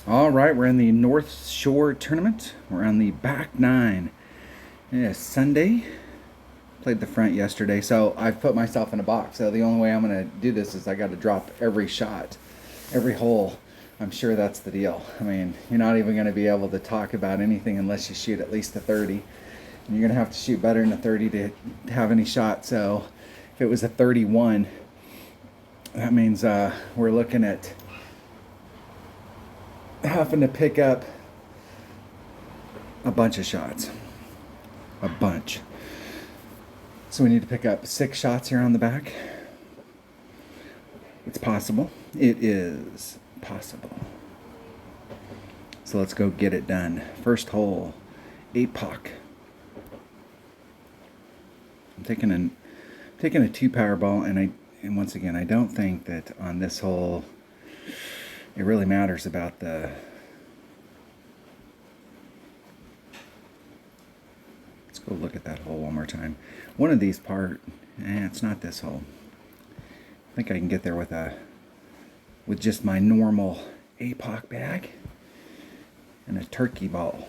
All right, we're in the Northshore tournament. We're on the back nine. Yeah, Sunday. Played the front yesterday, so I've put myself in a box. So the only way I'm going to do this is I got to drop every shot, every hole. I'm sure that's the deal. I mean, you're not even going to be able to talk about anything unless you shoot at least a 30. And you're going to have to shoot better than a 30 to have any shot. So if it was a 31, that means we're looking at having to pick up a bunch of shots. A bunch. So we need to pick up 6 shots here on the back. It's possible. It is possible. So let's go get it done. First hole, APOC. I'm taking a 2 power ball, and once again, I don't think that on this hole it really matters about the let's go look at that hole one more time. One of these it's not this hole. I think I can get there with just my normal APOC bag and a turkey ball.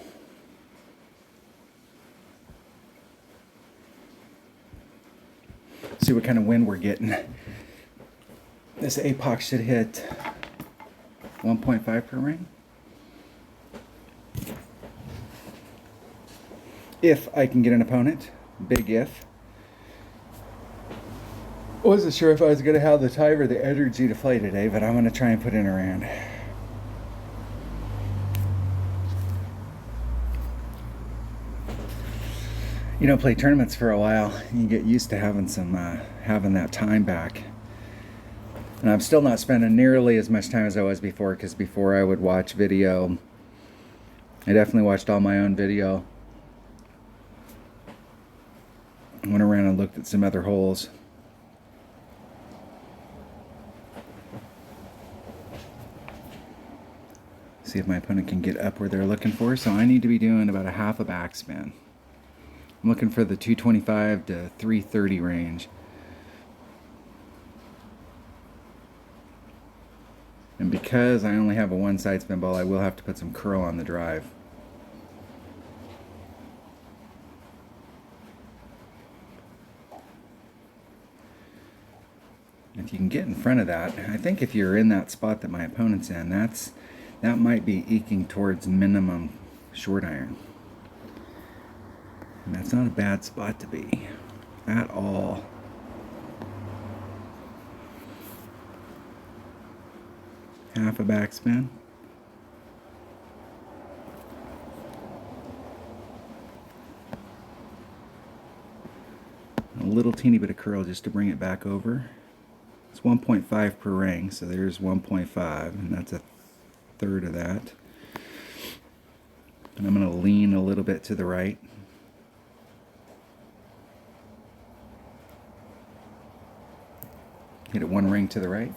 See what kind of wind we're getting. This APOC should hit 1.5 per ring. If I can get an opponent, big if. Wasn't sure if I was going to have the time or the energy to play today, but I'm going to try and put in a round. You don't play tournaments for a while, you get used to having having that time back. And I'm still not spending nearly as much time as I was before, because before I would watch video. I definitely watched all my own video. I went around and looked at some other holes. See if my opponent can get up where they're looking for. So I need to be doing about a half a backspin. I'm looking for the 225 to 330 range. And because I only have a one side spin ball, I will have to put some curl on the drive. If you can get in front of that, I think if you're in that spot that my opponent's in, that might be eking towards minimum short iron. And that's not a bad spot to be at all. Half a backspin. A little teeny bit of curl just to bring it back over. It's 1.5 per ring, so there's 1.5, and that's a third of that. And I'm going to lean a little bit to the right. Hit it one ring to the right.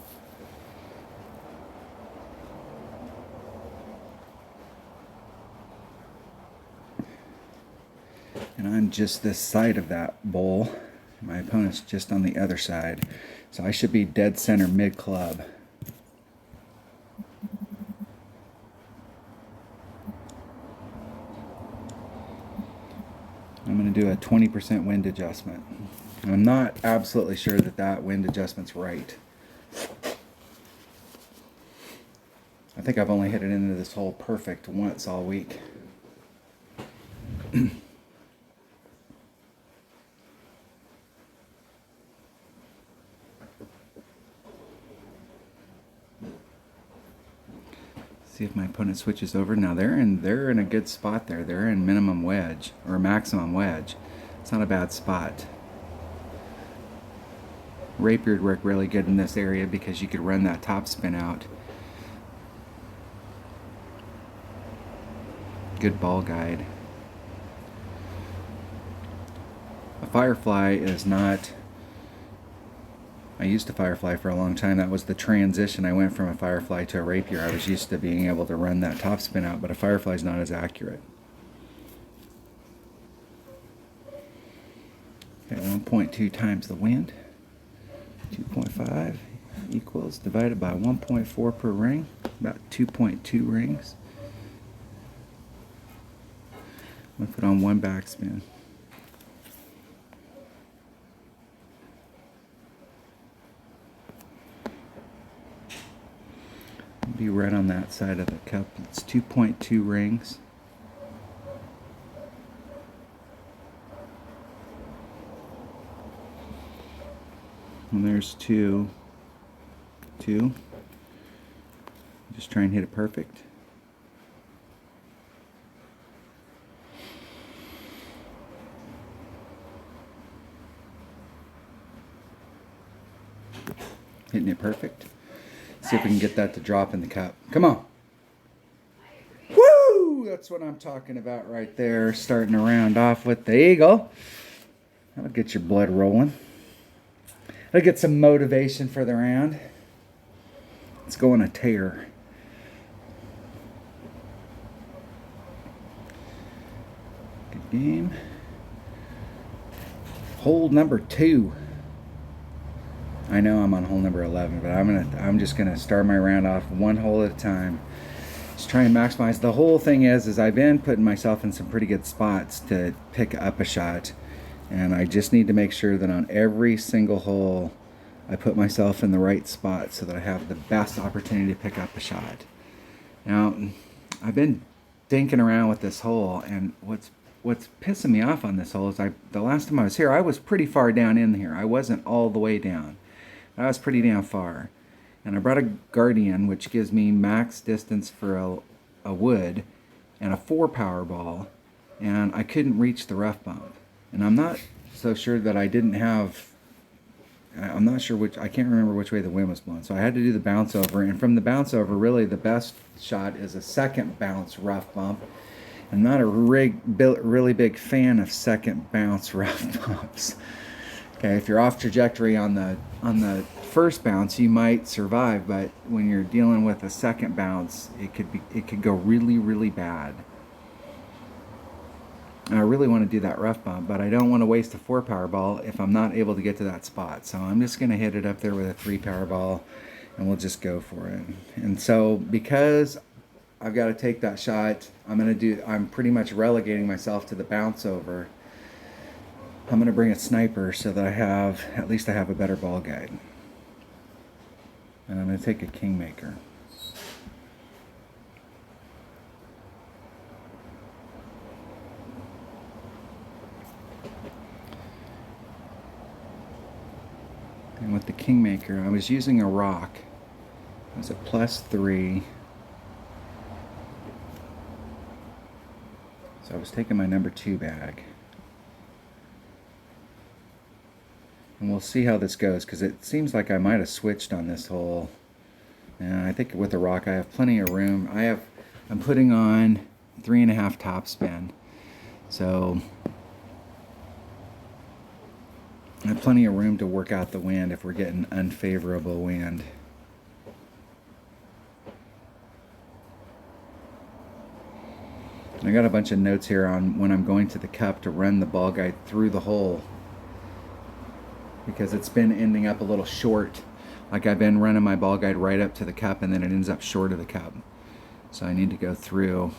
And I'm just this side of that bowl. My opponent's just on the other side. So I should be dead center mid-club. I'm going to do a 20% wind adjustment. I'm not absolutely sure that wind adjustment's right. I think I've only hit it into this hole perfect once all week. See if my opponent switches over. Now they're in a good spot there. They're in minimum wedge or maximum wedge. It's not a bad spot. Rapier would work really good in this area because you could run that top spin out. Good ball guide. A Firefly is not... I used a Firefly for a long time. That was the transition. I went from a Firefly to a Rapier. I was used to being able to run that top spin out, but a Firefly is not as accurate. Okay, 1.2 times the wind. 2.5. equals divided by 1.4 per ring, about 2.2 rings. I'm going to put on one backspin. Be right on that side of the cup. It's 2.2 rings. And there's two. Just try and hit it perfect. Hitting it perfect. See if we can get that to drop in the cup. Come on. Woo! That's what I'm talking about right there. Starting to round off with the eagle. That'll get your blood rolling. That'll get some motivation for the round. Let's go on a tear. Good game. Hole number 2. I know I'm on hole number 11, but I'm just gonna start my round off one hole at a time. Just try and maximize. The whole thing is I've been putting myself in some pretty good spots to pick up a shot, and I just need to make sure that on every single hole I put myself in the right spot so that I have the best opportunity to pick up a shot. Now, I've been dinking around with this hole, and what's pissing me off on this hole is the last time I was here, I was pretty far down in here. I wasn't all the way down. I was pretty damn far. And I brought a Guardian, which gives me max distance for a wood, and a 4 power ball, and I couldn't reach the rough bump. And I'm not so sure that I didn't have, I'm not sure which, I can't remember which way the wind was blowing. So I had to do the bounce over, and from the bounce over, really the best shot is a second bounce rough bump. I'm not a really big fan of second bounce rough bumps. Okay, if you're off trajectory on the first bounce, you might survive, but when you're dealing with a second bounce, it could go really bad. And I really want to do that rough bump, but I don't want to waste a 4 power ball if I'm not able to get to that spot. So I'm just going to hit it up there with a 3 power ball, and we'll just go for it. And so because I've got to take that shot, I'm pretty much relegating myself to the bounce over. I'm going to bring a sniper so that at least I have a better ball guide. And I'm going to take a Kingmaker. And with the Kingmaker, I was using a rock. It was a +3. So I was taking my number 2 bag. And we'll see how this goes, because it seems like I might have switched on this hole. And I think with the rock I have plenty of room. I'm putting on 3.5 topspin. So I have plenty of room to work out the wind if we're getting unfavorable wind. I got a bunch of notes here on when I'm going to the cup to run the ball guide through the hole, because it's been ending up a little short. Like I've been running my ball guide right up to the cup, and then it ends up short of the cup. So I need to go through.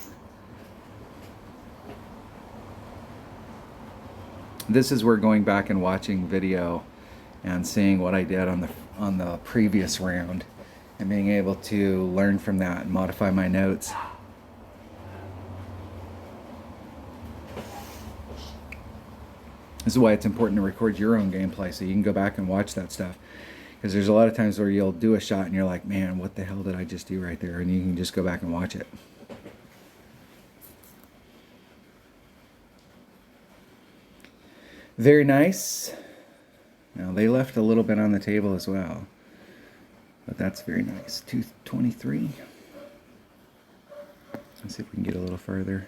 This is where going back and watching video and seeing what I did on the previous round and being able to learn from that and modify my notes. This is why it's important to record your own gameplay so you can go back and watch that stuff. Because there's a lot of times where you'll do a shot and you're like, man, what the hell did I just do right there? And you can just go back and watch it. Very nice. Now they left a little bit on the table as well. But that's very nice. 223. Let's see if we can get a little further.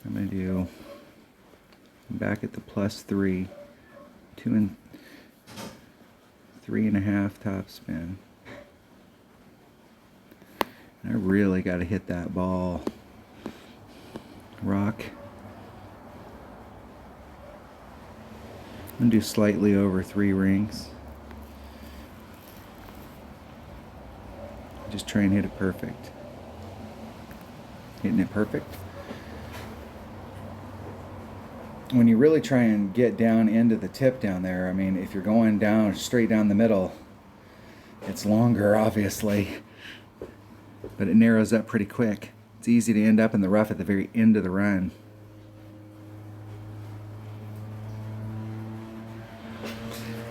I'm going to do back at the +3, 2 and 3.5 topspin. I really got to hit that ball. Rock. I'm going to do slightly over 3 rings. Just try and hit it perfect. Hitting it perfect. When you really try and get down into the tip down there, I mean, if you're going down straight down the middle, it's longer, obviously, but it narrows up pretty quick. It's easy to end up in the rough at the very end of the run.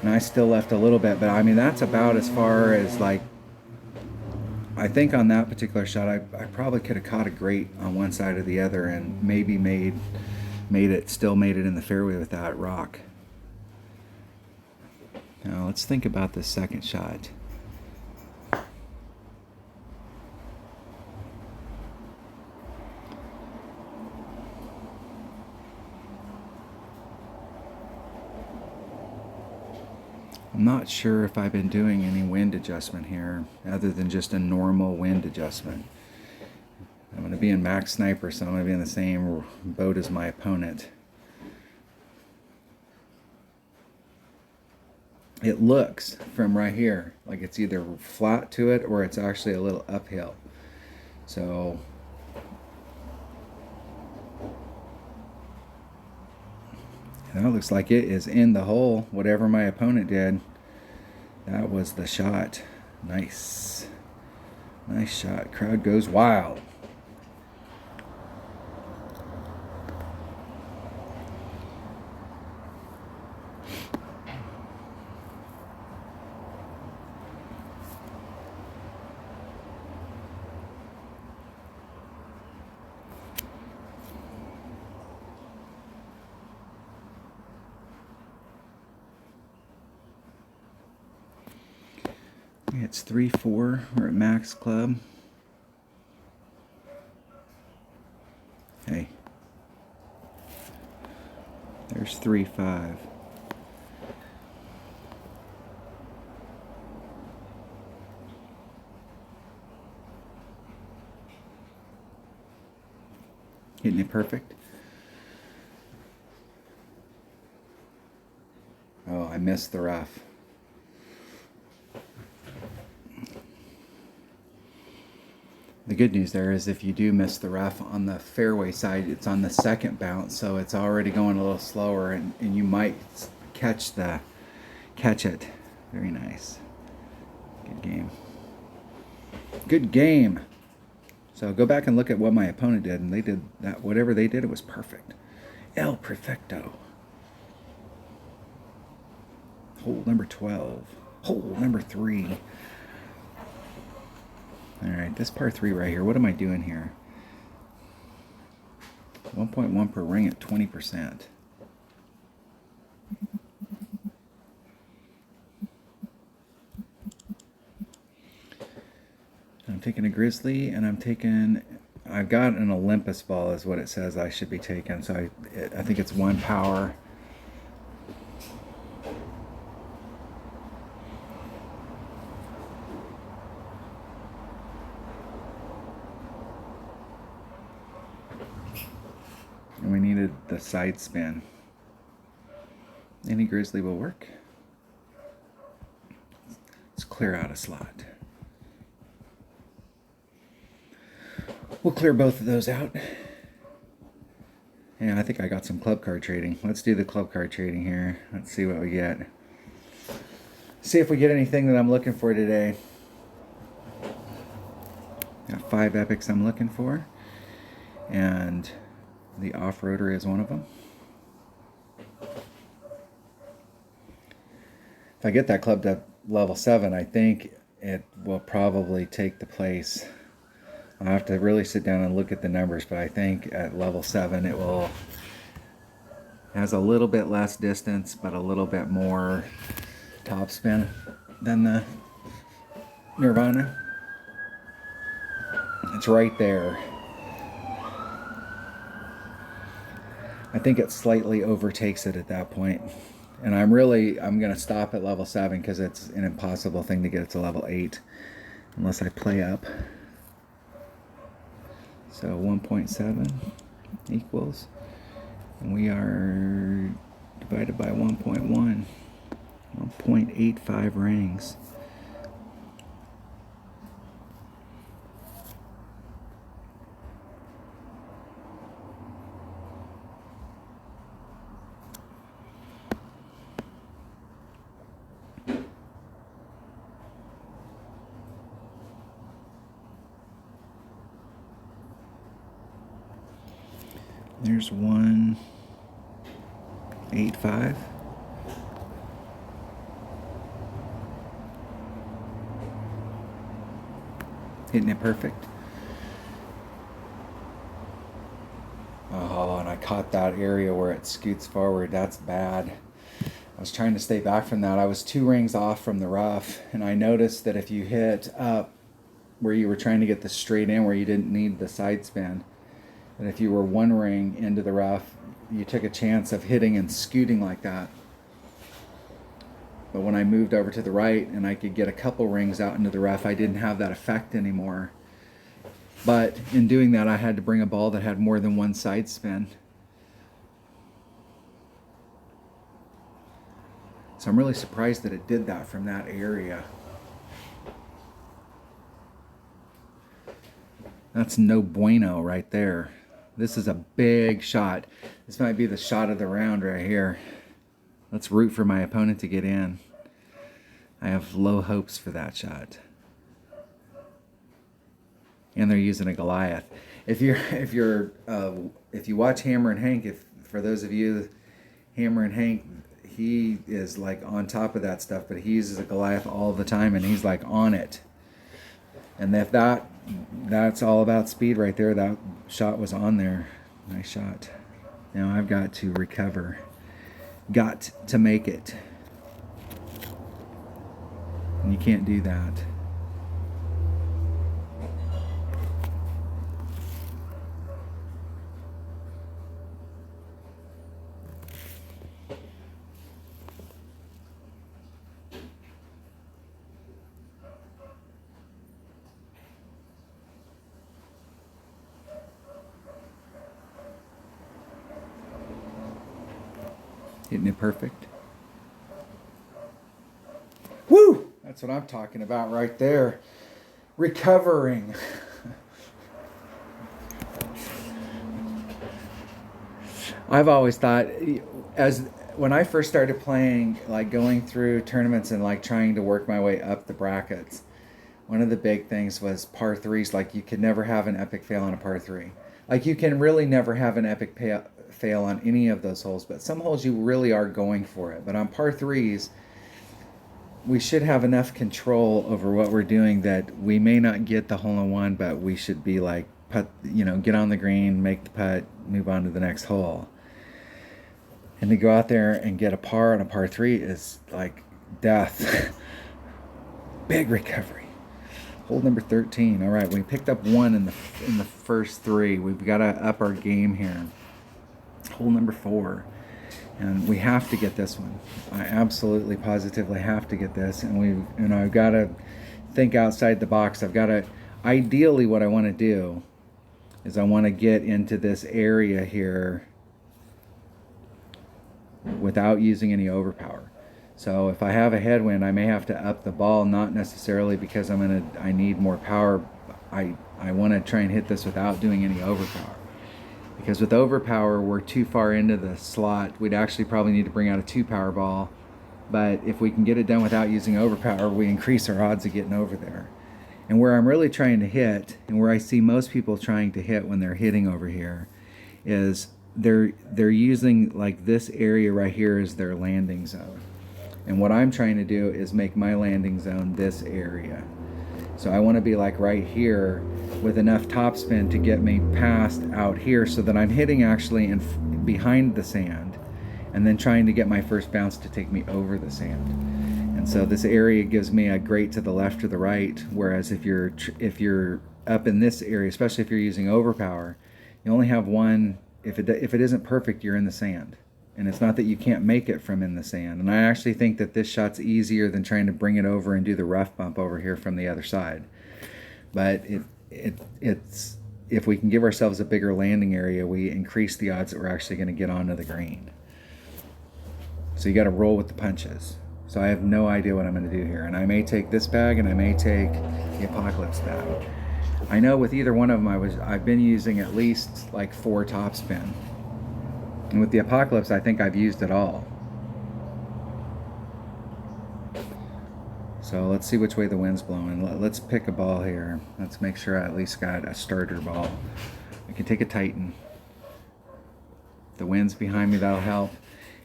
And I still left a little bit, but I mean, that's about as far as, like, I think on that particular shot, I probably could have caught a grate on one side or the other and maybe still made it in the fairway with that rock. Now let's think about the second shot. I'm not sure if I've been doing any wind adjustment here other than just a normal wind adjustment. I'm going to be in max sniper, so I'm going to be in the same boat as my opponent. It looks from right here like it's either flat to it or it's actually a little uphill. So that looks like it is in the hole, whatever my opponent did. That was the shot. Nice. Nice shot. Crowd goes wild. It's 3-4. We're at max club. Hey. There's 3-5. Hitting it perfect. Oh, I missed the rough. The good news there is if you do miss the rough on the fairway side, it's on the second bounce, so it's already going a little slower, and you might catch it. Very nice. Good game. Good game. So go back and look at what my opponent did, and they did that. Whatever they did, it was perfect. El Perfecto. Hole number 12. Hole number 3. Alright, this par 3 right here, what am I doing here? 1.1 per ring at 20%. I'm taking a Grizzly, and I've got an Olympus ball is what it says I should be taking, so I think it's 1 power. And we needed the side spin. Any Grizzly will work. Let's clear out a slot. We'll clear both of those out. Yeah, I think I got some club card trading. Let's do the club card trading here. Let's see what we get. See if we get anything that I'm looking for today. Got 5 epics I'm looking for. And the off-roader is one of them. If I get that club to level 7, I think it will probably take the place. I'll have to really sit down and look at the numbers, but I think at level 7 it has a little bit less distance, but a little bit more topspin than the Nirvana. It's right there. I think it slightly overtakes it at that point. And I'm going to stop at level 7 because it's an impossible thing to get it to level 8 unless I play up. So 1.7 equals, and we are divided by 1.1, 1.85 rings. There's 185. Hitting it perfect. Oh, and I caught that area where it scoots forward. That's bad. I was trying to stay back from that. I was 2 rings off from the rough, and I noticed that if you hit up where you were trying to get the straight in where you didn't need the side spin, and if you were 1 ring into the rough, you took a chance of hitting and scooting like that. But when I moved over to the right and I could get a couple rings out into the rough, I didn't have that effect anymore. But in doing that, I had to bring a ball that had more than 1 side spin. So I'm really surprised that it did that from that area. That's no bueno right there. This is a big shot. This might be the shot of the round right here. Let's root for my opponent to get in. I have low hopes for that shot. And they're using a Goliath. If you watch Hammer and Hank, for those of you, Hammer and Hank, he is like on top of that stuff, but he uses a Goliath all the time, and he's like on it. And if that's all about speed right there. That shot was on there. Nice shot. Now I've got to recover. Got to make it. And you can't do that. Hitting it perfect. Woo! That's what I'm talking about right there. Recovering. I've always thought, when I first started playing, like going through tournaments and like trying to work my way up the brackets, one of the big things was par threes. Like you could never have an epic fail on a par 3. Like you can really never have an epic fail on any of those holes, but some holes you really are going for it. But on par 3s, we should have enough control over what we're doing that we may not get the hole-in-one, but we should be like, get on the green, make the putt, move on to the next hole. And to go out there and get a par on a par 3 is like death. Big recovery. Hole number 13. All right, we picked up 1 in the first 3. We've got to up our game here. Hole number 4, and we have to get this one. I absolutely positively have to get this, and I've got to think outside the box. Ideally what I want to do is I want to get into this area here without using any overpower. So if I have a headwind, I may have to up the ball, not necessarily because I need more power. I want to try and hit this without doing any overpower. Because with overpower, we're too far into the slot. We'd actually probably need to bring out a 2-power ball. But if we can get it done without using overpower, we increase our odds of getting over there. And where I'm really trying to hit, and where I see most people trying to hit when they're hitting over here, is they're using like this area right here as their landing zone. And what I'm trying to do is make my landing zone this area. So I want to be like right here with enough topspin to get me past out here so that I'm hitting actually behind the sand and then trying to get my first bounce to take me over the sand. And so this area gives me a great to the left or the right, whereas if you're up in this area, especially if you're using overpower, you only have one. If it isn't perfect, you're in the sand. And it's not that you can't make it from in the sand. And I actually think that this shot's easier than trying to bring it over and do the rough bump over here from the other side. But it's if we can give ourselves a bigger landing area, we increase the odds that we're actually going to get onto the green. So you got to roll with the punches. So I have no idea what I'm going to do here. And I may take this bag and I may take the Apocalypse bag. I know with either one of them I've been using at least like 4 topspin. And with the Apocalypse, I think I've used it all. So let's see which way the wind's blowing. Let's pick a ball here. Let's make sure I at least got a starter ball. I can take a Titan. The wind's behind me, that'll help.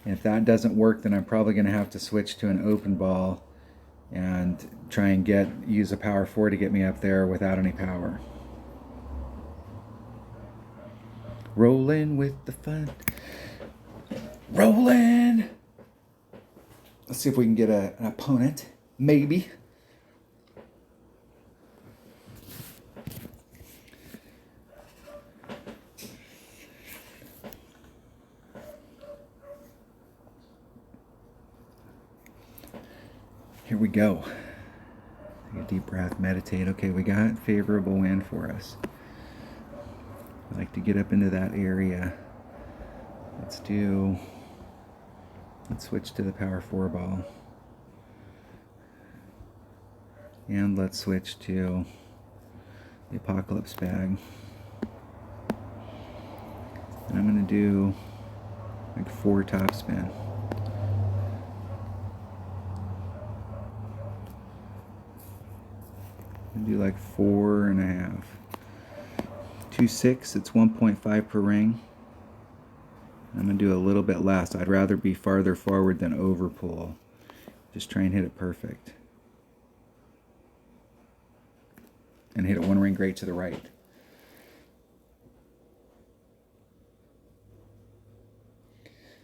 And if that doesn't work, then I'm probably going to have to switch to an open ball and try and use a power 4 to get me up there without any power. Rolling with the fun. Rolling! Let's see if we can get an opponent. Maybe. Here we go. Take a deep breath, meditate. Okay, we got favorable wind for us. I like to get up into that area. Let's switch to the power 4 ball. And let's switch to the apocalypse bag. And I'm going to do like 4 top spin. I'm going to do like 4.5. 2.6, it's 1.5 per ring. I'm going to do a little bit less. I'd rather be farther forward than over pull. Just try and hit it perfect. And hit it 1 ring great to the right.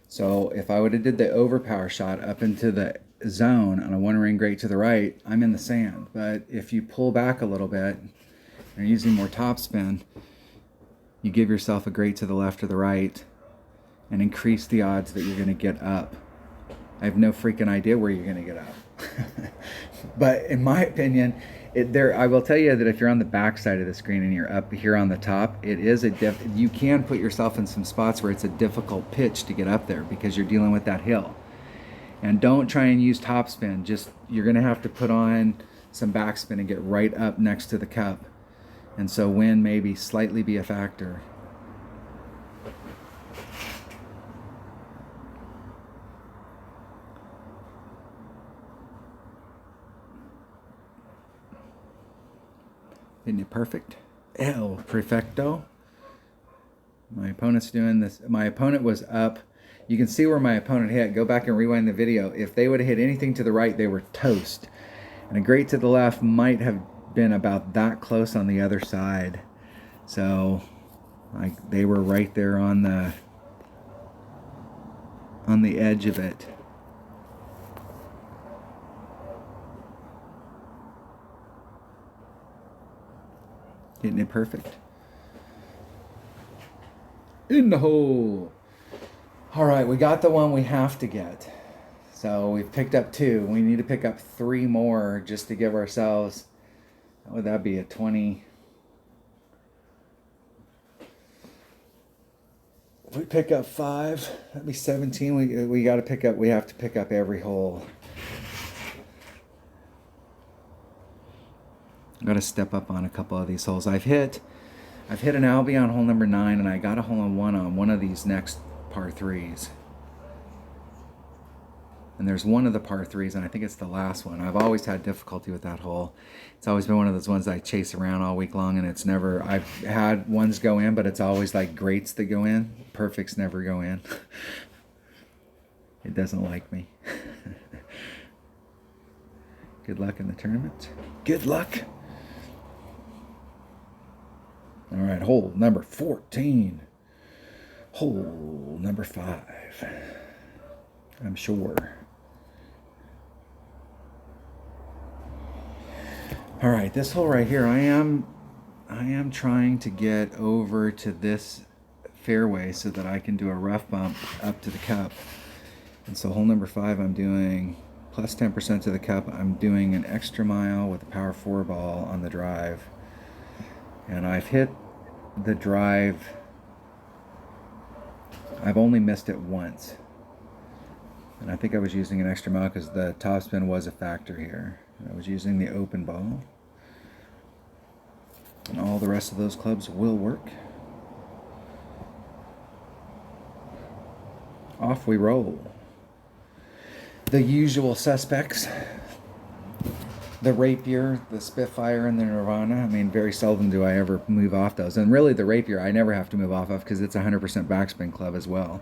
So if I would have did the overpower shot up into the zone on a 1 ring great to the right, I'm in the sand. But if you pull back a little bit and you're using more topspin, you give yourself a great to the left or the right and increase the odds that you're going to get up. I have no freaking idea where you're going to get up. But in my opinion, I will tell you that if you're on the back side of the screen and you're up here on the top, it is you can put yourself in some spots where it's a difficult pitch to get up there because you're dealing with that hill. And don't try and use topspin. You're going to have to put on some backspin and get right up next to the cup. And so wind maybe slightly be a factor. Isn't it perfect? El perfecto. My opponent's doing this. My opponent was up. You can see where my opponent hit. Go back and rewind the video. If they would have hit anything to the right, they were toast. And a great to the left might have been about that close on the other side. So they were right there on the edge of it. Hitting it perfect. In the hole. All right, we got the one we have to get. So we've picked up 2. We need to pick up 3 more just to give ourselves, what would that be, a 20? If we pick up 5, that'd be 17. We got to pick up, we have to pick up every hole. I've got to step up on a couple of these holes. I've hit an Albie on hole number 9, and I got a hole in one of these next par 3s. And there's one of the par 3s, and I think it's the last one. I've always had difficulty with that hole. It's always been one of those ones I chase around all week long, and it's never, I've had ones go in, but it's always like greats that go in. Perfects never go in. It doesn't like me. Good luck in the tournament. Good luck. All right, hole number 14. Hole number 5. I'm sure. All right, this hole right here, I am trying to get over to this fairway so that I can do a rough bump up to the cup. And so hole number 5, I'm doing plus 10% to the cup. I'm doing an extra mile with a power 4 ball on the drive. And I've hit the drive. I've only missed it once. And I think I was using an extra mile because the topspin was a factor here. I was using the open ball. And all the rest of those clubs will work. Off we roll. The usual suspects. The Rapier, the Spitfire, and the Nirvana. I mean, very seldom do I ever move off those. And really, the Rapier, I never have to move off of because it's 100% backspin club as well.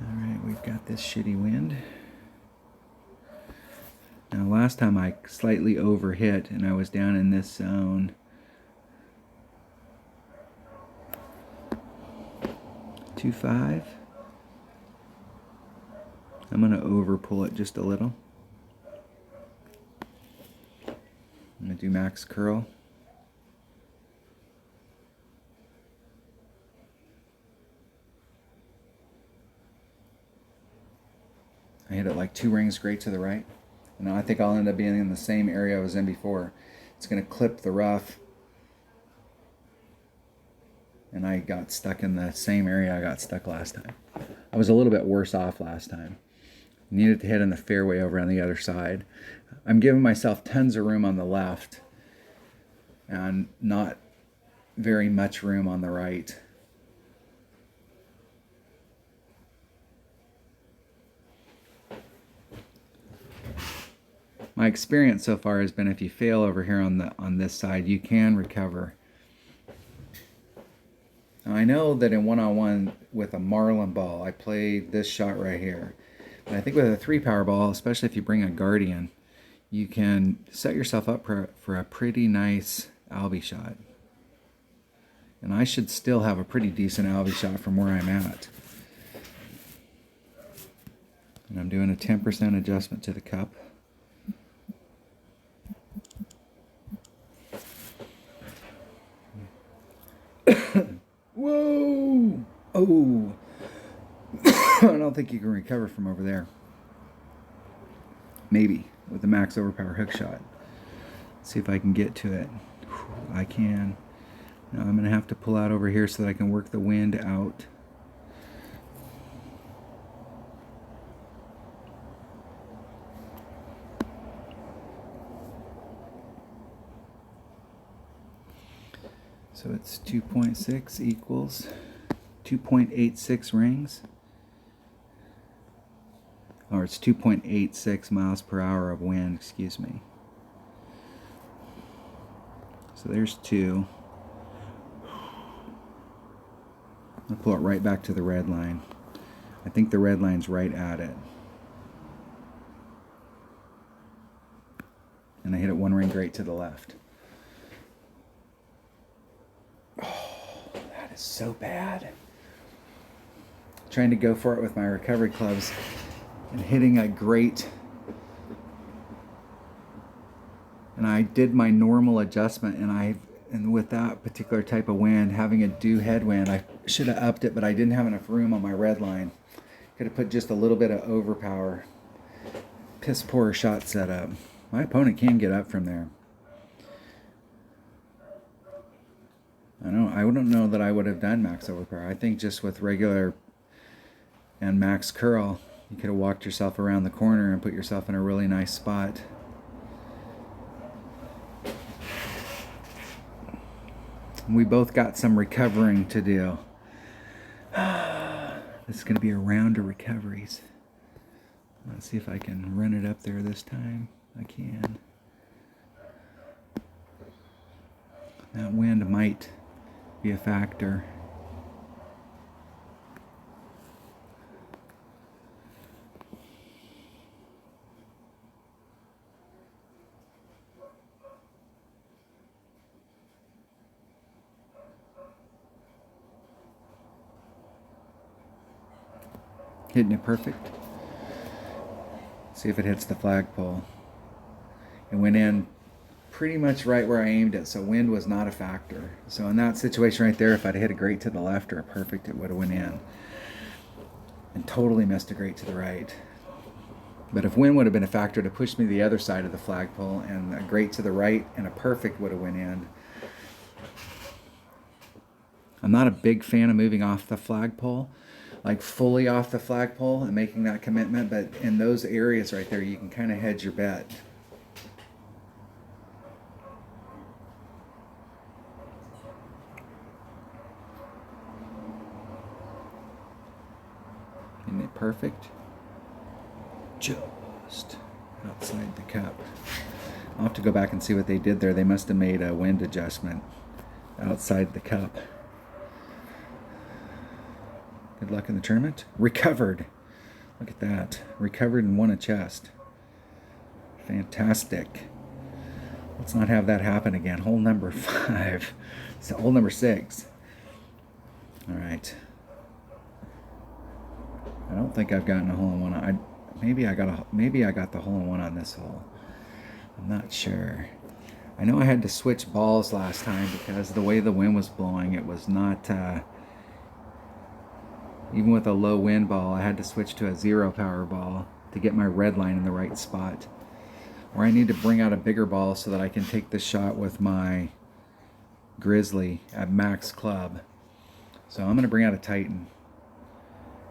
Alright, we've got this shitty wind. Now, last time I slightly overhit and I was down in this zone. 2.5. I'm going to over pull it just a little. I'm going to do max curl. I hit it like 2 rings great to the right. And I think I'll end up being in the same area I was in before. It's going to clip the rough. And I got stuck in the same area I got stuck last time. I was a little bit worse off last time. Needed to hit in the fairway over on the other side. I'm giving myself tons of room on the left and not very much room on the right. My experience so far has been if you fail over here on this side, you can recover. Now I know that in one-on-one with a Marlin ball, I play this shot right here. But I think with a 3-power ball, especially if you bring a Guardian, you can set yourself up for a pretty nice Albie shot. And I should still have a pretty decent Albie shot from where I'm at. And I'm doing a 10% adjustment to the cup. Whoa! Oh! I don't think you can recover from over there. Maybe with the max overpower hook shot. Let's see if I can get to it. I can. Now I'm going to have to pull out over here so that I can work the wind out. So it's 2.6 equals 2.86 rings. Or it's 2.86 miles per hour of wind, excuse me. So there's 2. I'll pull it right back to the red line. I think the red line's right at it. And I hit it 1 ring great to the left. Oh, that is so bad. Trying to go for it with my recovery clubs and hitting a great. And I did my normal adjustment, and with that particular type of wind, having a due headwind, I should have upped it, but I didn't have enough room on my red line. Could have put just a little bit of overpower. Piss poor shot setup. My opponent can get up from there. I don't know that I would have done max overpower. I think just with regular and max curl, you could have walked yourself around the corner and put yourself in a really nice spot. We both got some recovering to do. This is going to be a round of recoveries. Let's see if I can run it up there this time. I can. That wind might be a factor. Hitting it perfect. See if it hits the flagpole. It went in pretty much right where I aimed it, so wind was not a factor. So in that situation right there, if I'd hit a great to the left or a perfect, it would have went in. And totally missed a great to the right. But if wind would have been a factor to push me to the other side of the flagpole, and a great to the right and a perfect would have went in. I'm not a big fan of moving off the flagpole, like fully off the flagpole and making that commitment, but in those areas right there, you can kind of hedge your bet. perfect. Just outside the cup. I'll have to go back and see what they did there. They must have made a wind adjustment outside the cup. Good luck in the tournament. Recovered. Look at that. Recovered and won a chest. Fantastic. Let's not have that happen again. Hole number 5. So hole number 6. All right. I don't think I've gotten a hole in one. Maybe I got the hole in one on this hole. I'm not sure. I know I had to switch balls last time because the way the wind was blowing, it was not. Even with a low wind ball, I had to switch to a 0 power ball to get my red line in the right spot. Or I need to bring out a bigger ball so that I can take this shot with my Grizzly at max club. So I'm going to bring out a Titan.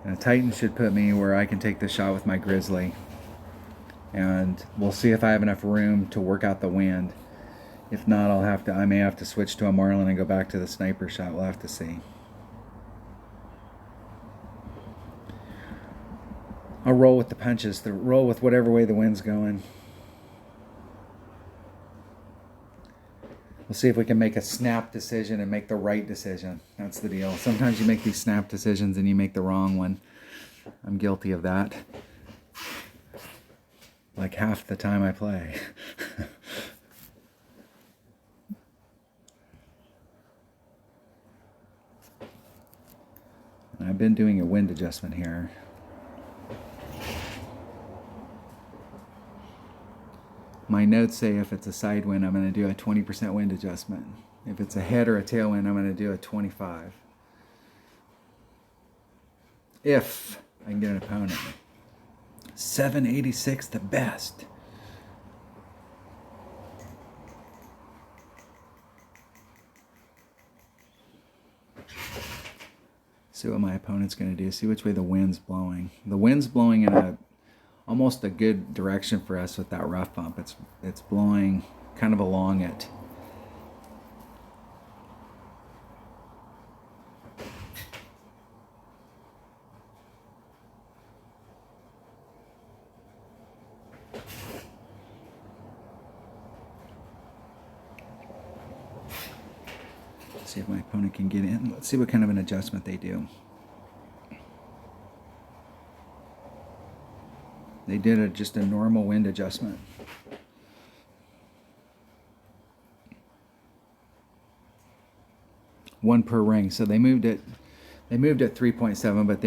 And a Titan should put me where I can take this shot with my Grizzly. And we'll see if I have enough room to work out the wind. If not, I may have to switch to a Marlin and go back to the sniper shot. We'll have to see. I'll roll with the punches, roll with whatever way the wind's going. We'll see if we can make a snap decision and make the right decision. That's the deal. Sometimes you make these snap decisions and you make the wrong one. I'm guilty of that. Like half the time I play. I've been doing a wind adjustment here. My notes say if it's a side wind, I'm going to do a 20% wind adjustment. If it's a head or a tailwind, I'm going to do a 25. If I can get an opponent. 786, the best. See what my opponent's going to do. See which way the wind's blowing. The wind's blowing in almost a good direction for us with that rough bump. It's blowing kind of along it. Let's see if my opponent can get in. Let's see what kind of an adjustment they do. They did just a normal wind adjustment. One per ring. So they moved it. They moved at 3.7, but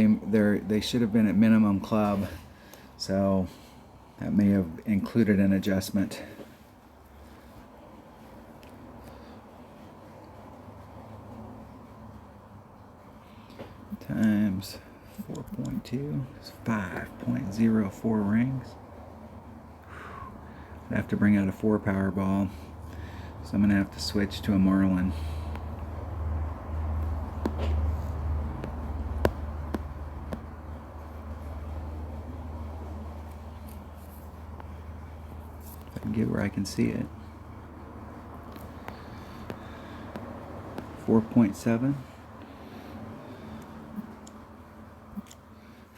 they should have been at minimum club. So that may have included an adjustment. Times 4.2 is 5.04 rings. I have to bring out a 4 power ball, so I'm going to have to switch to a Marlin. If I can get where I can see it. 4.7.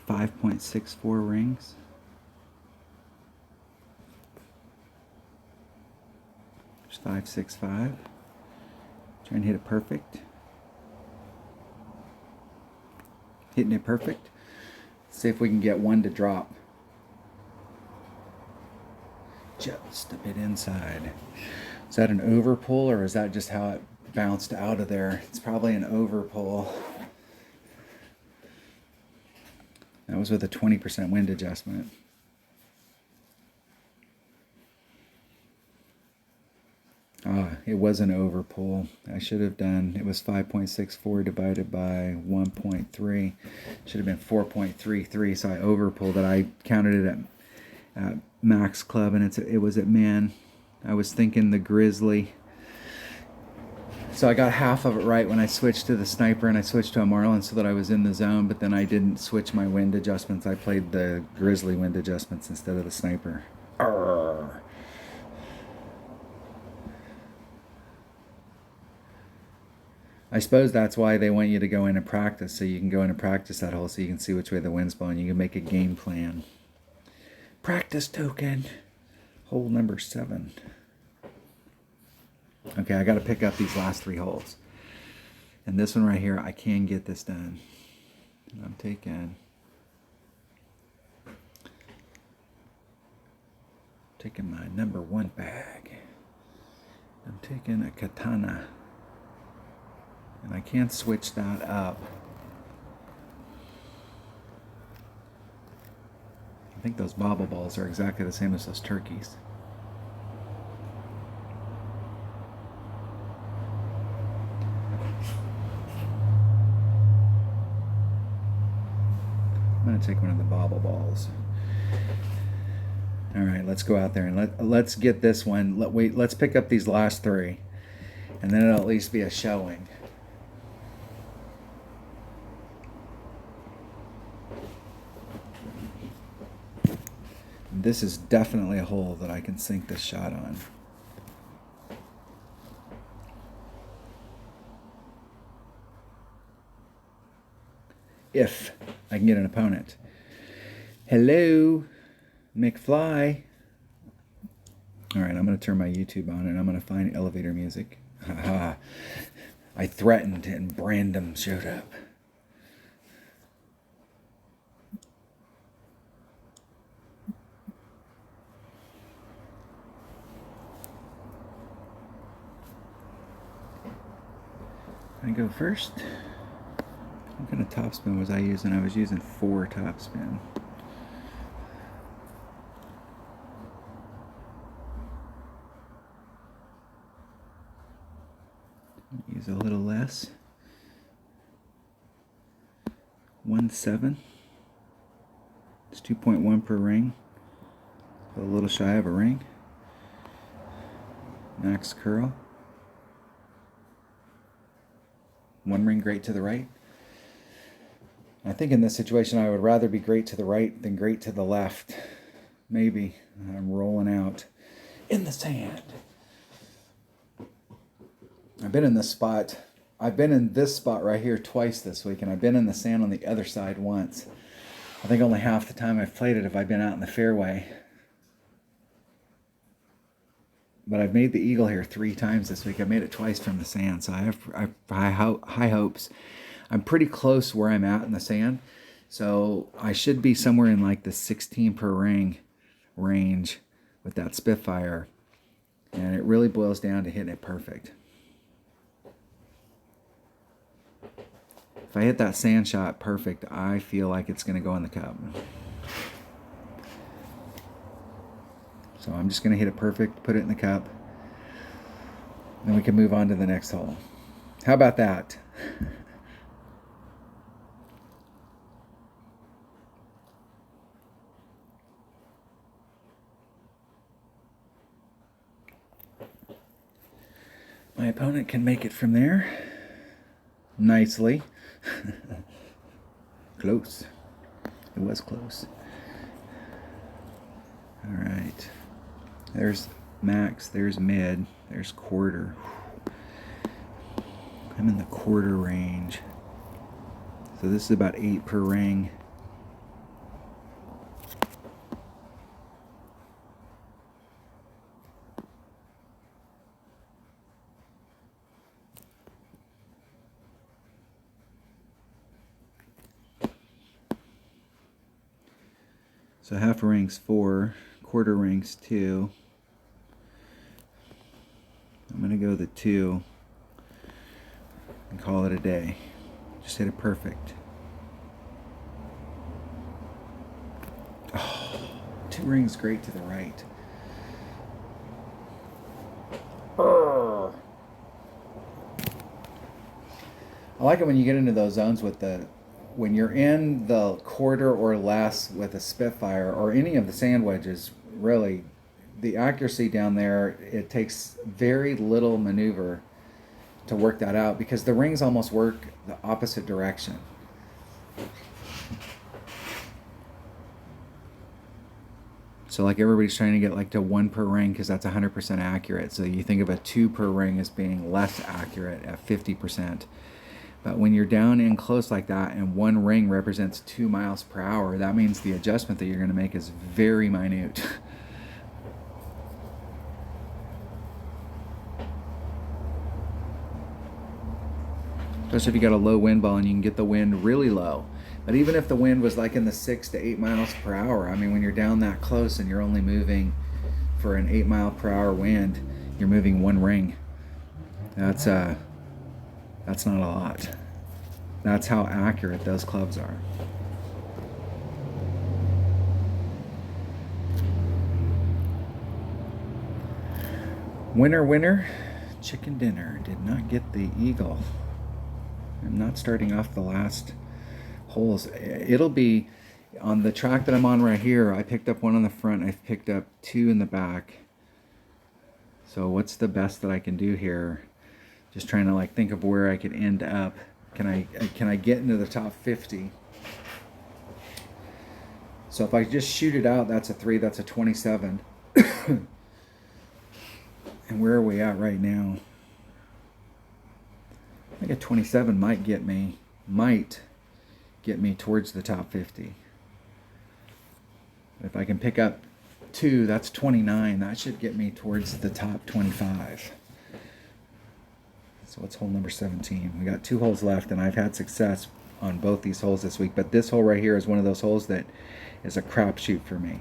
5.64 rings. There's 565. Trying to hit it perfect. Hitting it perfect. Let's see if we can get one to drop. Just a bit inside. Is that an overpull or is that just how it bounced out of there? It's probably an overpull. That was with a 20% wind adjustment. It was an overpull. I should have done, it was 5.64 divided by 1.3. Should have been 4.33, so I overpulled it. I counted it at max club, and it was at man. I was thinking the Grizzly. So I got half of it right when I switched to the sniper and I switched to a Marlin so that I was in the zone, but then I didn't switch my wind adjustments. I played the Grizzly wind adjustments instead of the sniper. Arrgh. I suppose that's why they want you to go in and practice, so you can go in and practice that hole so you can see which way the wind's blowing. You can make a game plan. Practice token. Hole number 7. Okay, I got to pick up these last 3 holes. And this one right here, I can get this done. I'm taking my number 1 bag. I'm taking a katana. And I can switch that up. I think those bobble balls are exactly the same as those turkeys. I'm going to take one of the bobble balls. All right, let's go out there and let's get this one. Let's pick up these last 3. And then it'll at least be a showing. This is definitely a hole that I can sink this shot on. If I can get an opponent. Hello, McFly. All right, I'm going to turn my YouTube on and I'm going to find elevator music. Haha. I threatened and Brandon showed up. I go first. What kind of topspin was I using? I was using 4 topspin. Use a little less. 1.7. It's 2.1 per ring. A little shy of a ring. Max curl. 1 ring great to the right. I think in this situation I would rather be great to the right than great to the left. Maybe. I'm rolling out in the sand. I've been in this spot. I've been in this spot right here twice this week, and I've been in the sand on the other side once. I think only half the time I've played it have I been out in the fairway. But I've made the eagle here 3 times this week. I made it twice from the sand, so I have high hopes. I'm pretty close where I'm at in the sand, so I should be somewhere in like the 16 per ring range with that Spitfire, and it really boils down to hitting it perfect. If I hit that sand shot perfect, I feel like it's going to go in the cup. So I'm just going to hit it perfect, put it in the cup, then we can move on to the next hole. How about that? My opponent can make it from there nicely. Close. It was close. All right. There's max, there's mid, there's quarter. I'm in the quarter range. So this is about 8 per ring. So half a ring's 4, quarter ring's 2. I'm going to go the 2 and call it a day. Just hit it perfect. Oh, 2 rings great to the right. I like it when you get into those zones with when you're in the quarter or less with a Spitfire or any of the sand wedges, really, the accuracy down there, it takes very little maneuver to work that out because the rings almost work the opposite direction. So like everybody's trying to get like to 1 per ring because that's 100% accurate. So you think of a 2 per ring as being less accurate at 50%. But when you're down in close like that and 1 ring represents 2 miles per hour, that means the adjustment that you're going to make is very minute. Especially if you got a low wind ball and you can get the wind really low. But even if the wind was like in the 6 to 8 miles per hour, I mean, when you're down that close and you're only moving for an 8 mile per hour wind, you're moving 1 ring. That's not a lot. That's how accurate those clubs are. Winner, winner, chicken dinner. Did not get the eagle. I'm not starting off the last holes. It'll be on the track that I'm on right here. I picked up 1 on the front. I've picked up 2 in the back. So what's the best that I can do here? Just trying to like think of where I could end up. Can I get into the top 50? So if I just shoot it out, that's a 3. That's a 27. And where are we at right now? I think a 27 might get me towards the top 50. If I can pick up 2, that's 29. That should get me towards the top 25. So what's hole number 17? We got 2 holes left, and I've had success on both these holes this week. But this hole right here is one of those holes that is a crapshoot for me.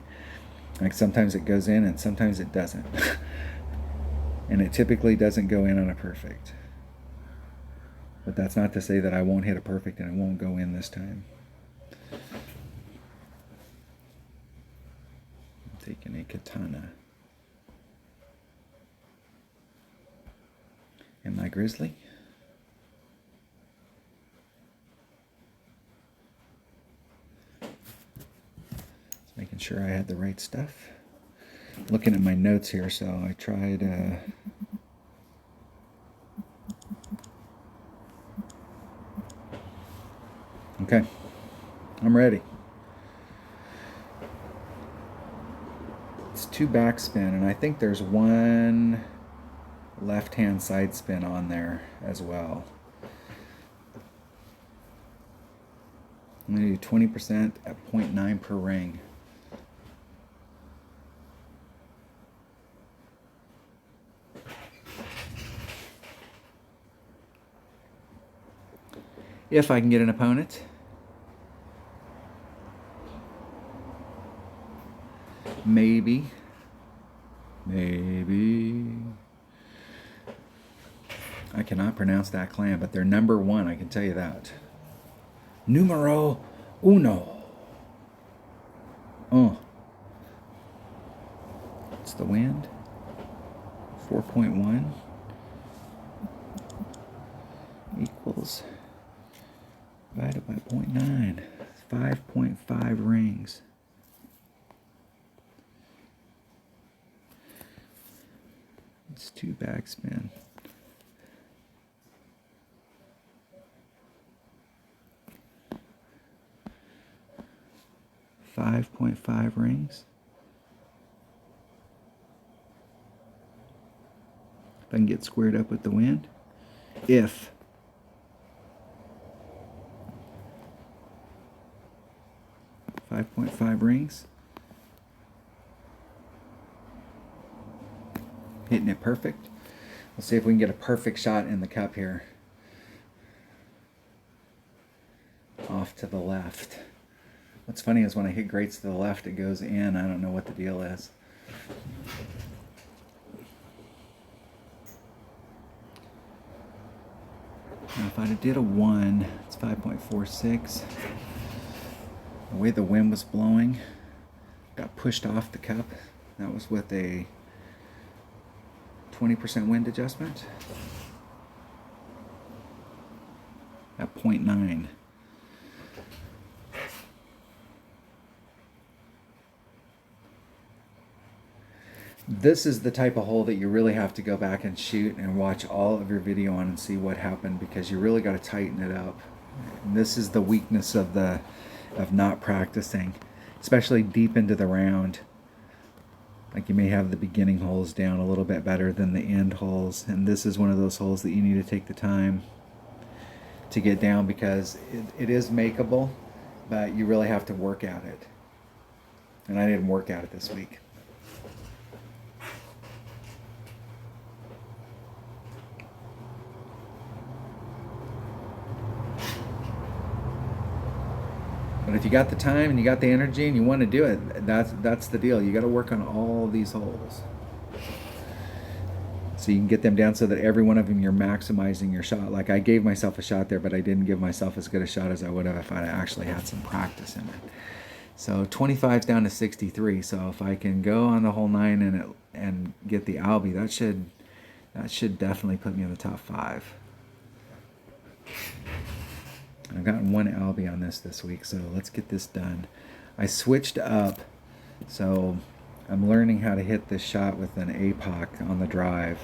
Like sometimes it goes in and sometimes it doesn't. And it typically doesn't go in on a perfect. But that's not to say that I won't hit a perfect and it won't go in this time. I'm taking a katana. And my grizzly. Just making sure I had the right stuff. Looking at my notes here, so I tried okay, I'm ready. It's 2 backspin, and I think there's 1 left-hand side spin on there as well. I'm going to do 20% at 0.9 per ring. If I can get an opponent. Maybe. I cannot pronounce that clan, but they're number 1, I can tell you that. Numero uno. Oh. It's the wind. 4.1 equals divided by 0.9. 5.5 rings. It's 2 backspin. .5 rings. If I can get squared up with the wind. If 5.5 rings. Hitting it perfect. Let's see if we can get a perfect shot in the cup here. Off to the left. What's funny is when I hit greats to the left, it goes in. I don't know what the deal is. Now if I did a 1, it's 5.46. The way the wind was blowing, got pushed off the cup. That was with a 20% wind adjustment at 0.9. This is the type of hole that you really have to go back and shoot and watch all of your video on and see what happened, because you really got to tighten it up. And this is the weakness of not practicing, especially deep into the round. Like you may have the beginning holes down a little bit better than the end holes, and this is one of those holes that you need to take the time to get down because it is makeable, but you really have to work at it. And I didn't work at it this week. But if you got the time and you got the energy and you want to do it, that's the deal. You got to work on all these holes. So you can get them down so that every one of them you're maximizing your shot. Like I gave myself a shot there, but I didn't give myself as good a shot as I would have if I actually had some practice in it. So 25's down to 63. So if I can go on the hole 9 and get the Albie, that should definitely put me in the top 5. I've gotten one Albie on this week, so let's get this done. I switched up, so I'm learning how to hit this shot with an APOC on the drive.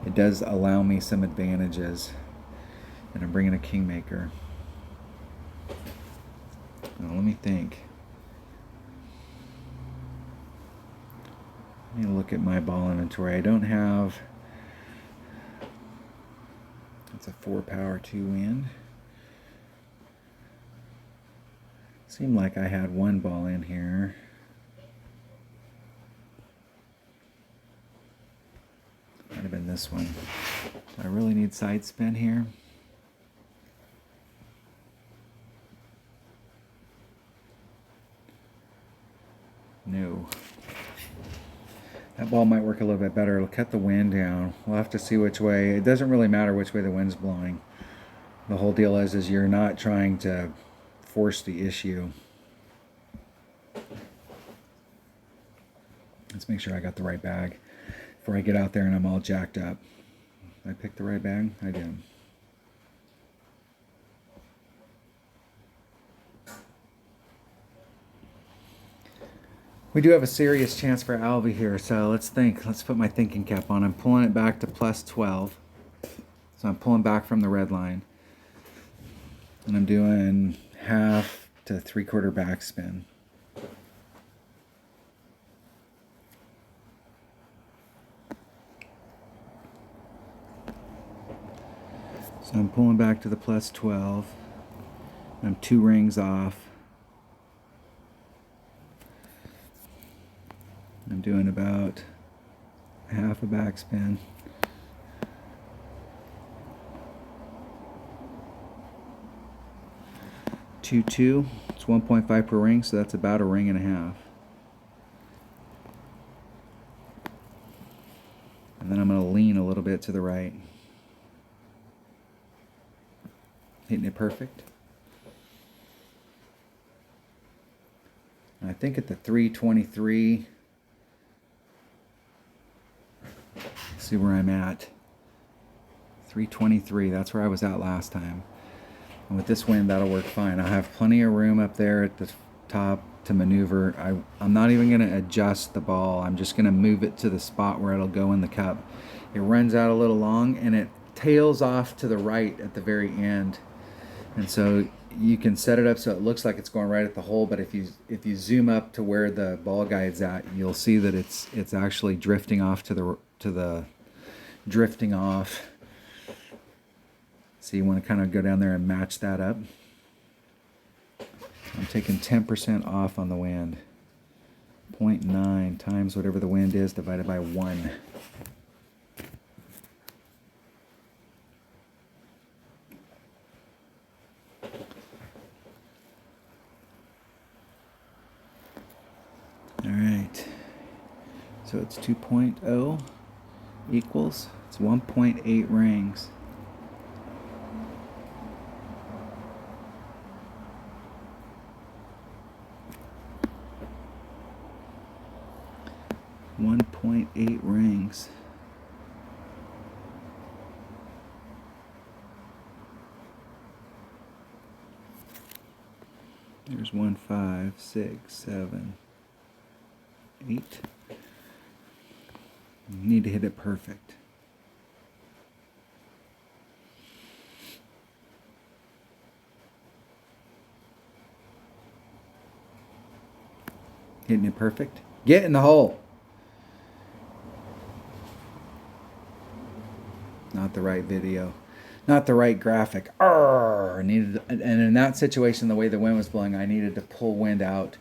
It does allow me some advantages, and I'm bringing a Kingmaker. Now, let me think. Let me look at my ball inventory. I don't have... It's a 4-power 2-wind. Seemed like I had one ball in here. Might have been this one. Do I really need side spin here? No. That ball might work a little bit better. It'll cut the wind down. We'll have to see which way. It doesn't really matter which way the wind's blowing. The whole deal is you're not trying to force the issue. Let's make sure I got the right bag before I get out there and I'm all jacked up. Did I pick the right bag? I did. We do have a serious chance for Albie here, so let's think. Let's put my thinking cap on. I'm pulling it back to plus 12. So I'm pulling back from the red line. And I'm doing half to 3/4 backspin. So I'm pulling back to the plus 12. I'm 2 rings off. I'm doing about half a backspin. Two. It's 1.5 per ring, so that's about a ring and a half. And then I'm going to lean a little bit to the right. Hitting it perfect. And I think at the 323, see where I'm at. 323, that's where I was at last time. And with this wind, that'll work fine. I'll have plenty of room up there at the top to maneuver. I'm not even going to adjust the ball. I'm just going to move it to the spot where it'll go in the cup. It runs out a little long and it tails off to the right at the very end. And so you can set it up so it looks like it's going right at the hole, but if you zoom up to where the ball guide's at, you'll see that it's actually drifting off to the drifting off. So you want to kind of go down there and match that up. I'm taking 10% off on the wind. 0.9 times whatever the wind is divided by 1. All right. So it's 2.0 equals, it's 1.8 rings. .8 rings. There's 1, 5, 6, 7, 8. You need to hit it perfect. Hitting it perfect. Get in the hole. not the right video, not the right graphic. Arr! And in that situation, the way the wind was blowing, I needed to pull wind out.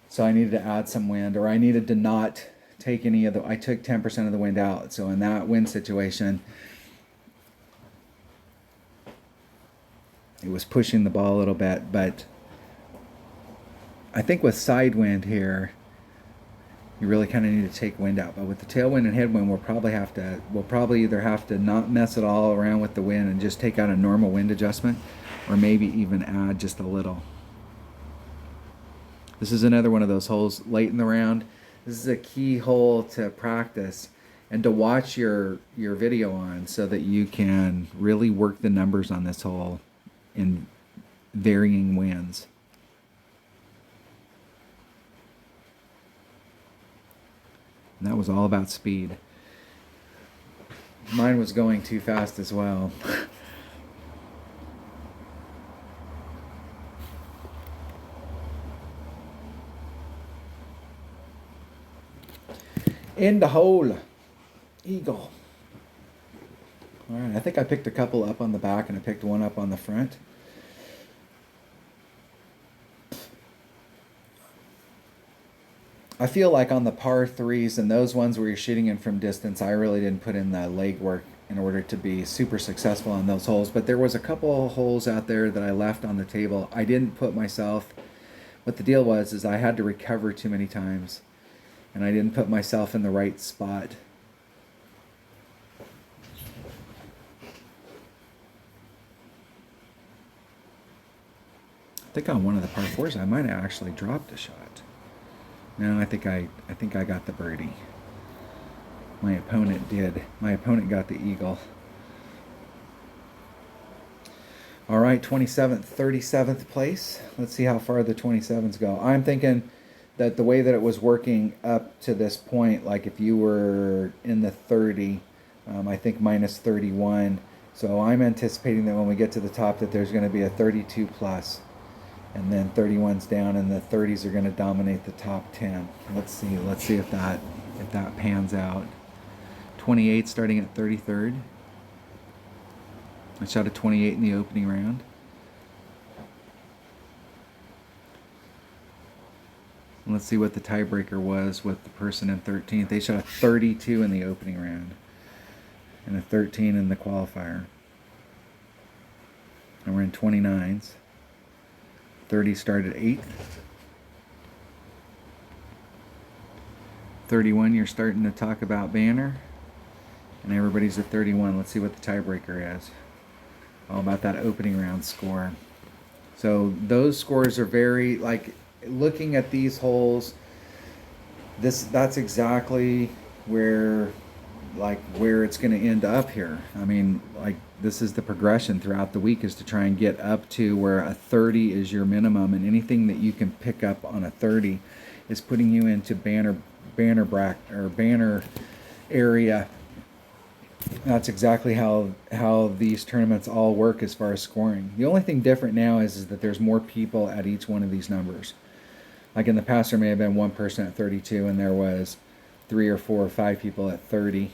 So I needed to add some wind, or I needed to not take any of the, I took 10% of the wind out. So in that wind situation, it was pushing the ball a little bit, but I think with side wind here, you really kind of need to take wind out. But with the tailwind and headwind, we'll probably either have to not mess it all around with the wind and just take out a normal wind adjustment, or maybe even add just a little. This is another one of those holes late in the round. This is a key hole to practice and to watch your video on, so that you can really work the numbers on this hole in varying winds. And that was all about speed. Mine was going too fast as well. In the hole, eagle. All right, I think I picked a couple up on the back and I picked one up on the front. I feel like on the par threes and those ones where you're shooting in from distance, I really didn't put in the leg work in order to be super successful on those holes. But there was a couple of holes out there that I left on the table. I didn't put myself, what the deal was is I had to recover too many times, and I didn't put myself in the right spot. I think on one of the par fours, I might have actually dropped a shot. No, I think I got the birdie. My opponent did. My opponent got the eagle. All right, 27th, 37th place. Let's see how far the 27s go. I'm thinking that the way that it was working up to this point, like if you were in the 30, I think minus 31. So I'm anticipating that when we get to the top that there's going to be a 32 plus, and then 31's down, and the 30s are going to dominate the top 10. Let's see if that pans out. 28 starting at 33rd. I shot a 28 in the opening round. Let's see what the tiebreaker was with the person in 13th. They shot a 32 in the opening round and a 13 in the qualifier. And we're in 29s. 30 started 8th. 31, you're starting to talk about banner. And everybody's at 31. Let's see what the tiebreaker is. All about that opening round score. So those scores are very, like, looking at these holes, that's exactly where it's going to end up here. I mean, like, this is the progression throughout the week, is to try and get up to where a 30 is your minimum, and anything that you can pick up on a 30 is putting you into banner area. That's exactly how these tournaments all work as far as scoring. The only thing different now is that there's more people at each one of these numbers. Like in the past, there may have been one person at 32, and there was 3 or 4 or 5 people at 30.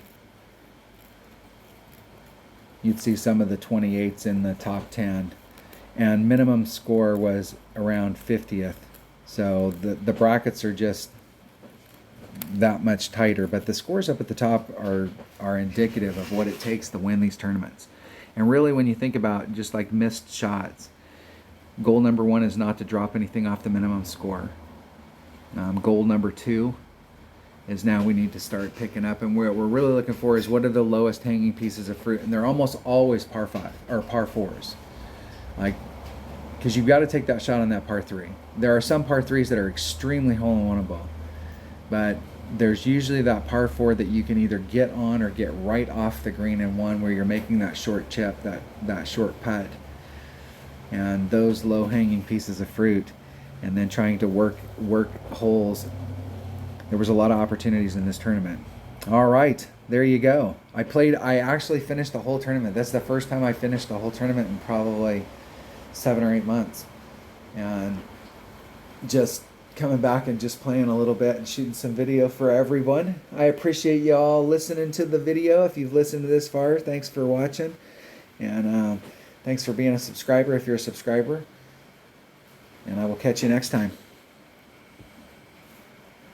You'd see some of the 28s in the top 10. And minimum score was around 50th. So the brackets are just that much tighter. But the scores up at the top are indicative of what it takes to win these tournaments. And really, when you think about just like missed shots, goal number 1 is not to drop anything off the minimum score. Goal number 2 is now we need to start picking up, and what we're really looking for is what are the lowest hanging pieces of fruit, and they're almost always par 5 or par 4s, like, because you've got to take that shot on that par 3. There are some par 3s that are extremely hole-in-oneable, but there's usually that par 4 that you can either get on or get right off the green in one, where you're making that short chip, that short putt, and those low hanging pieces of fruit, and then trying to work holes. There was a lot of opportunities in this tournament. All right, there you go. I actually finished the whole tournament. That's the first time I finished the whole tournament in probably 7 or 8 months. And just coming back and just playing a little bit and shooting some video for everyone. I appreciate y'all listening to the video. If you've listened to this far, thanks for watching. And thanks for being a subscriber if you're a subscriber. And I will catch you next time.